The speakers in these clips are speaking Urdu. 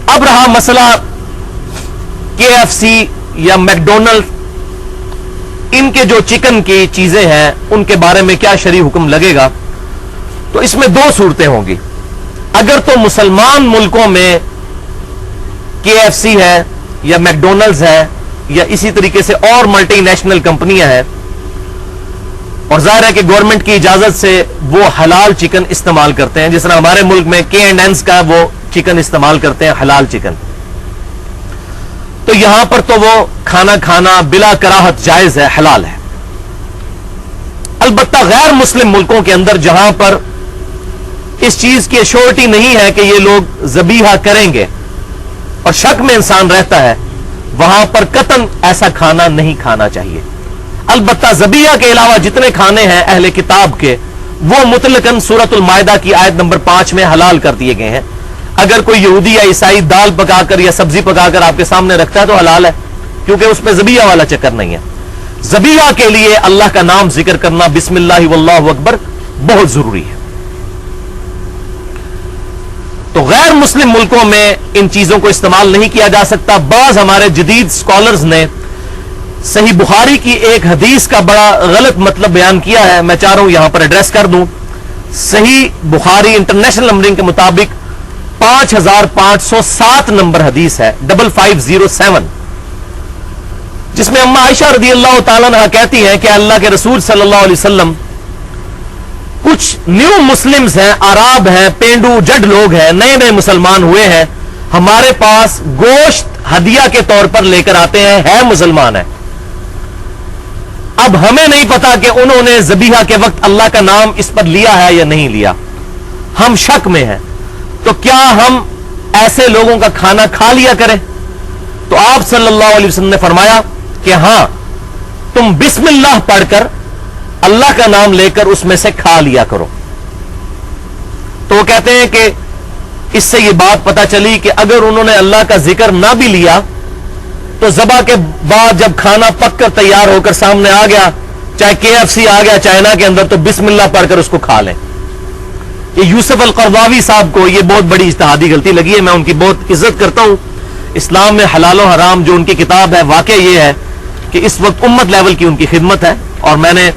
اب رہا مسئلہ KFC یا میکڈونلڈ، ان کے جو چکن کی چیزیں ہیں ان کے بارے میں کیا شرعی حکم لگے گا؟ تو اس میں دو صورتیں ہوں گی. اگر تو مسلمان ملکوں میں KFC ہے یا میکڈونلڈز ہے یا اسی طریقے سے اور ملٹی نیشنل کمپنیاں ہیں، اور ظاہر ہے کہ گورنمنٹ کی اجازت سے وہ حلال چکن استعمال کرتے ہیں، جس طرح ہمارے ملک میں K&N's کا وہ چکن استعمال کرتے ہیں، حلال چکن، تو یہاں پر تو وہ کھانا بلا کراہت جائز ہے، حلال ہے. البتہ غیر مسلم ملکوں کے اندر جہاں پر اس چیز کی ایشورٹی نہیں ہے کہ یہ لوگ ذبیحہ کریں گے اور شک میں انسان رہتا ہے، وہاں پر قطعاً ایسا کھانا نہیں کھانا چاہیے. البتہ ذبیحہ کے علاوہ جتنے کھانے ہیں اہل کتاب کے، وہ مطلقاً سورۃ المائدہ کی آیت نمبر 5 میں حلال کر دیے گئے ہیں. اگر کوئی یہودی یا عیسائی دال پکا کر یا سبزی پکا کر آپ کے سامنے رکھتا ہے تو حلال ہے، کیونکہ اس پہ ذبیحہ والا چکر نہیں ہے. ذبیحہ کے لیے اللہ کا نام ذکر کرنا، بسم اللہ واللہ اکبر، بہت ضروری ہے. تو غیر مسلم ملکوں میں ان چیزوں کو استعمال نہیں کیا جا سکتا. بعض ہمارے جدید سکولرز نے صحیح بخاری کی ایک حدیث کا بڑا غلط مطلب بیان کیا ہے، میں چاہ رہا ہوں یہاں پر ایڈریس کر دوں. صحیح بخاری انٹرنیشنل نمبرنگ کے مطابق 5507 نمبر حدیث ہے، 5507، جس میں اما عائشہ رضی اللہ تعالیٰ عنہ کہتی ہیں کہ اللہ کے رسول صلی اللہ علیہ وسلم، کچھ نیو مسلمز ہیں، عرب ہیں، پینڈو جڈ لوگ ہیں، نئے نئے مسلمان ہوئے ہیں، ہمارے پاس گوشت ہدیہ کے طور پر لے کر آتے ہیں، ہے مسلمان ہیں. اب ہمیں نہیں پتا کہ انہوں نے ذبیحہ کے وقت اللہ کا نام اس پر لیا ہے یا نہیں لیا، ہم شک میں ہیں. تو کیا ہم ایسے لوگوں کا کھانا کھا لیا کریں؟ تو آپ صلی اللہ علیہ وسلم نے فرمایا کہ ہاں، تم بسم اللہ پڑھ کر اللہ کا نام لے کر اس میں سے کھا لیا کرو. تو وہ کہتے ہیں کہ اس سے یہ بات پتا چلی کہ اگر انہوں نے اللہ کا ذکر نہ بھی لیا تو ذبح کے بعد جب کھانا پک کر تیار ہو کر سامنے آ گیا، چاہے KFC آ گیا چائنا کے اندر، تو بسم اللہ پڑھ کر اس کو کھا لیں. یہ یوسف القرضاوی صاحب کو یہ بہت بڑی اجتہادی غلطی لگی ہے. میں ان کی بہت عزت کرتا ہوں. اسلام میں حلال و حرام جو ان کی کتاب ہے، واقع یہ ہے کہ اس وقت امت لیول کی ان کی خدمت ہے، اور میں نے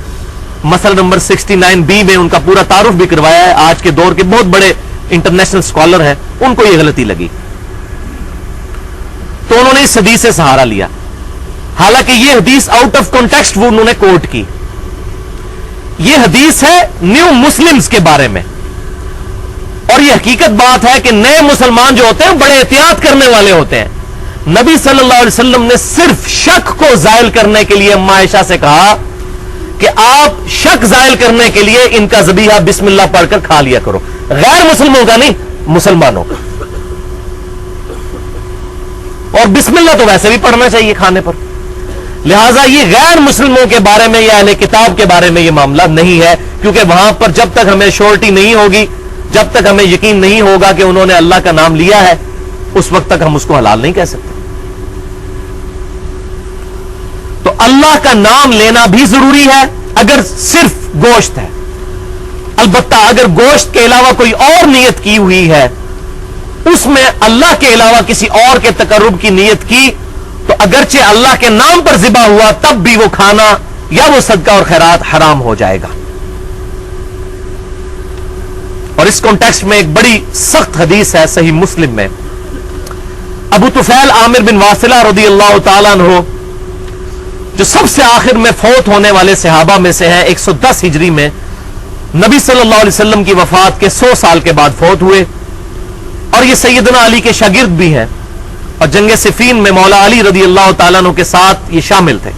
مسئلہ نمبر 69B میں ان کا پورا تعارف بھی کروایا ہے. آج کے دور کے بہت بڑے انٹرنیشنل سکولر ہیں، ان کو یہ غلطی لگی تو انہوں نے اس حدیث سے سہارا لیا، حالانکہ یہ حدیث آؤٹ آف کانٹیکسٹ وہ انہوں نے کوٹ کی. یہ حدیث ہے نیو مسلمز کے بارے میں، اور یہ حقیقت بات ہے کہ نئے مسلمان جو ہوتے ہیں بڑے احتیاط کرنے والے ہوتے ہیں. نبی صلی اللہ علیہ وسلم نے صرف شک کو زائل کرنے کے لیے اما عائشہ سے کہا کہ آپ شک زائل کرنے کے لیے ان کا ذبیحہ بسم اللہ پڑھ کر کھا لیا کرو، غیر مسلموں کا نہیں، مسلمانوں کا. اور بسم اللہ تو ویسے بھی پڑھنا چاہیے کھانے پر. لہٰذا یہ غیر مسلموں کے بارے میں یا اہل کتاب کے بارے میں یہ معاملہ نہیں ہے، کیونکہ وہاں پر جب تک ہمیں شورٹی نہیں ہوگی، جب تک ہمیں یقین نہیں ہوگا کہ انہوں نے اللہ کا نام لیا ہے، اس وقت تک ہم اس کو حلال نہیں کہہ سکتے. تو اللہ کا نام لینا بھی ضروری ہے اگر صرف گوشت ہے. البتہ اگر گوشت کے علاوہ کوئی اور نیت کی ہوئی ہے، اس میں اللہ کے علاوہ کسی اور کے تقرب کی نیت کی، تو اگرچہ اللہ کے نام پر ذبح ہوا تب بھی وہ کھانا یا وہ صدقہ اور خیرات حرام ہو جائے گا. اور اس کانٹیکسٹ میں ایک بڑی سخت حدیث ہے صحیح مسلم میں. ابو طفیل عامر بن واصلہ رضی اللہ تعالیٰ عنہ، جو سب سے آخر میں فوت ہونے والے صحابہ میں سے ہیں، 110 ہجری میں نبی صلی اللہ علیہ وسلم کی وفات کے 100 سال کے بعد فوت ہوئے، اور یہ سیدنا علی کے شاگرد بھی ہیں، اور جنگ صفین میں مولا علی رضی اللہ تعالیٰ عنہ کے ساتھ یہ شامل تھے.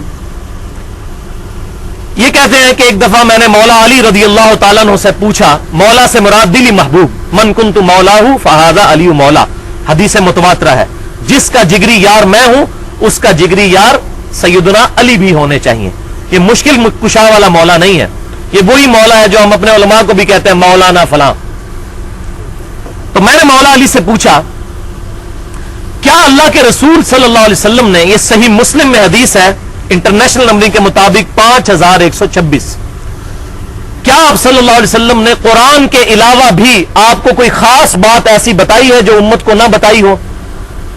یہ کہتے ہیں کہ ایک دفعہ میں نے مولا علی رضی اللہ تعالیٰ عنہ سے پوچھا، مولا سے مراد دلی محبوب، من کنت مولاہ فہذا علی مولا، حدیث متواترہ ہے، جس کا جگری یار میں ہوں اس کا جگری یار سیدنا علی بھی ہونے چاہیے. یہ مشکل کشا والا مولا نہیں ہے، یہ وہی مولا ہے جو ہم اپنے علماء کو بھی کہتے ہیں مولانا فلاں. تو میں نے مولا علی سے پوچھا، کیا اللہ کے رسول صلی اللہ علیہ وسلم نے، یہ صحیح مسلم میں حدیث ہے انٹرنیشنل نمبرنگ کے مطابق 5126، کیا آپ صلی اللہ علیہ وسلم نے قرآن کے علاوہ بھی آپ کو کوئی خاص بات ایسی بتائی ہے جو امت کو نہ بتائی ہو؟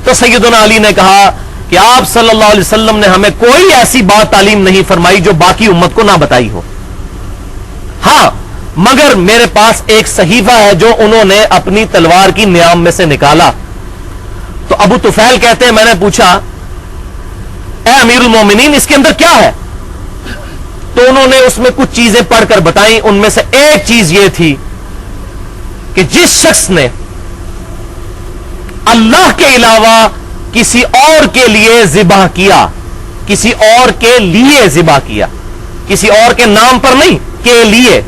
تو سیدنا علی نے کہا کہ آپ صلی اللہ علیہ وسلم نے ہمیں کوئی ایسی بات تعلیم نہیں فرمائی جو باقی امت کو نہ بتائی ہو. ہاں مگر میرے پاس ایک صحیفہ ہے جو انہوں نے اپنی تلوار کی نیام میں سے نکالا. تو ابو طفیل کہتے ہیں میں نے پوچھا اے امیر المومنین اس کے اندر کیا ہے؟ تو انہوں نے اس میں کچھ چیزیں پڑھ کر بتائیں. ان میں سے ایک چیز یہ تھی کہ جس شخص نے اللہ کے علاوہ کسی اور کے لیے ذبح کیا, کسی اور کے لیے ذبح کیا, کسی اور کے نام پر نہیں, کے لیے,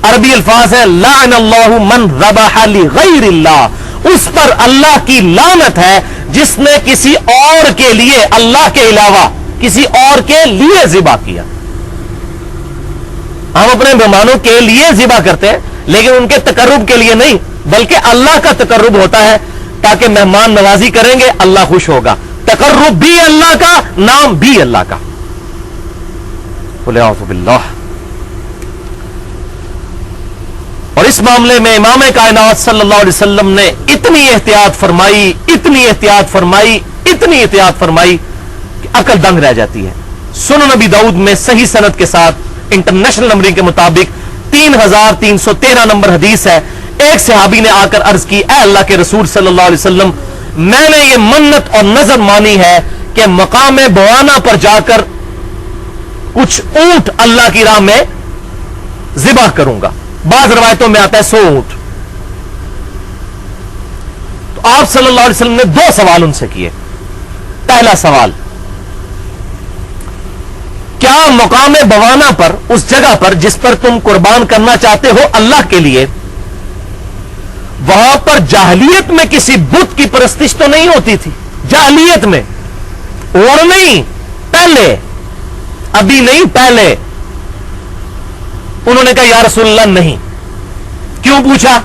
عربی الفاظ ہے لعن اللہ من ذبح لغیر اللہ, اس پر اللہ کی لعنت ہے جس نے کسی اور کے لیے, اللہ کے علاوہ کسی اور کے لیے ذبح کیا. ہم اپنے مہمانوں کے لیے ذبح کرتے ہیں لیکن ان کے تقرب کے لیے نہیں, بلکہ اللہ کا تقرب ہوتا ہے تاکہ مہمان نوازی کریں گے اللہ خوش ہوگا. تقرب بھی اللہ کا, نام بھی اللہ کا. اعوذ باللہ. اور اس معاملے میں امام کائنات صلی اللہ علیہ وسلم نے اتنی احتیاط فرمائی, اتنی احتیاط فرمائی, اتنی احتیاط فرمائی کہ عقل دنگ رہ جاتی ہے. سنن نبی داؤد میں صحیح سند کے ساتھ انٹرنیشنل نمبرنگ کے مطابق 3313 نمبر حدیث ہے. ایک صحابی نے آ کر عرض کی اے اللہ کے رسول صلی اللہ علیہ وسلم, میں نے یہ منت اور نظر مانی ہے کہ مقام بوانا پر جا کر کچھ اونٹ اللہ کی راہ میں ذبح کروں گا. بعض روایتوں میں آتا ہے 100 اونٹ. تو آپ صلی اللہ علیہ وسلم نے 2 سوال ان سے کیے. پہلا سوال, کیا مقام بوانا پر, اس جگہ پر جس پر تم قربان کرنا چاہتے ہو اللہ کے لیے, وہاں پر جاہلیت میں کسی بت کی پرستش تو نہیں ہوتی تھی؟ جاہلیت میں, اور نہیں, پہلے, ابھی نہیں, پہلے. انہوں نے کہا یا رسول اللہ نہیں. کیوں پوچھا؟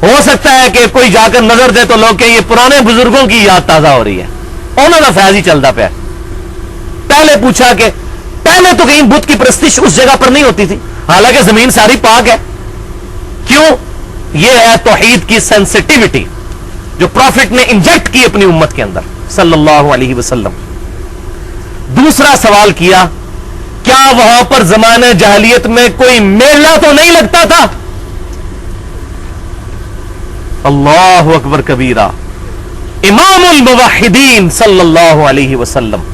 ہو سکتا ہے کہ کوئی جا کر نظر دے تو لوگ کہ یہ پرانے بزرگوں کی یاد تازہ ہو رہی ہے, انہوں نے فیض ہی چلتا پیا. پہلے پوچھا کہ پہلے تو کہیں بت کی پرستش اس جگہ پر نہیں ہوتی تھی, حالانکہ زمین ساری پاک ہے. کیوں؟ یہ ہے توحید کی سینسٹیوٹی جو پروفٹ نے انجیکٹ کی اپنی امت کے اندر صلی اللہ علیہ وسلم. دوسرا سوال کیا, کیا وہاں پر زمانے جاہلیت میں کوئی میلہ تو نہیں لگتا تھا؟ اللہ اکبر کبیرہ. امام الموحدین صلی اللہ علیہ وسلم,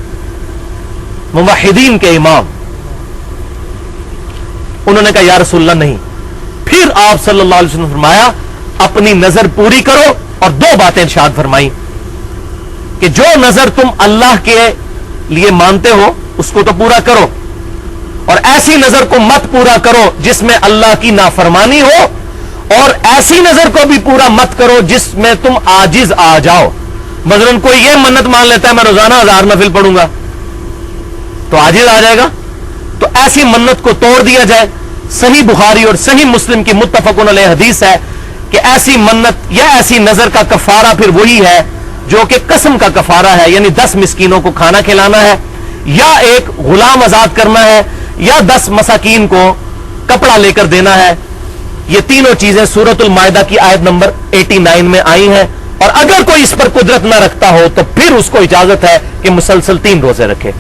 موحدین کے امام, انہوں نے کہا یا رسول اللہ نہیں. پھر آپ صلی اللہ علیہ وسلم فرمایا اپنی نظر پوری کرو, اور 2 باتیں ارشاد فرمائی کہ جو نظر تم اللہ کے لیے مانتے ہو اس کو تو پورا کرو, اور ایسی نظر کو مت پورا کرو جس میں اللہ کی نافرمانی ہو, اور ایسی نظر کو بھی پورا مت کرو جس میں تم عاجز آ جاؤ. مثلاً کوئی یہ منت مان لیتا ہے میں روزانہ 1000 نفل پڑھوں گا, تو عاجز آ جائے گا, تو ایسی منت کو توڑ دیا جائے. صحیح بخاری اور صحیح مسلم کی متفقن علیہ حدیث ہے کہ ایسی منت یا ایسی نظر کا کفارہ پھر وہی ہے جو کہ قسم کا کفارہ ہے, یعنی 10 مسکینوں کو کھانا کھلانا ہے, یا ایک غلام آزاد کرنا ہے, یا 10 مساکین کو کپڑا لے کر دینا ہے. یہ تینوں چیزیں سورۃ المائدہ کی آیت نمبر 89 میں آئی ہیں, اور اگر کوئی اس پر قدرت نہ رکھتا ہو تو پھر اس کو اجازت ہے کہ مسلسل 3 روزے رکھے.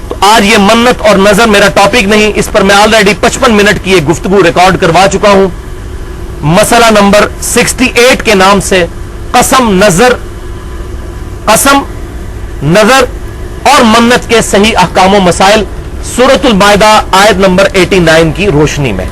تو آج یہ منت اور نظر میرا ٹاپک نہیں, اس پر میں آلریڈی 55 منٹ کی ایک گفتگو ریکارڈ کروا چکا ہوں. مسئلہ نمبر 68 کے نام سے قسم, نظر اور منت کے صحیح احکام و مسائل, سورۃ المائدہ آیت نمبر 89 کی روشنی میں.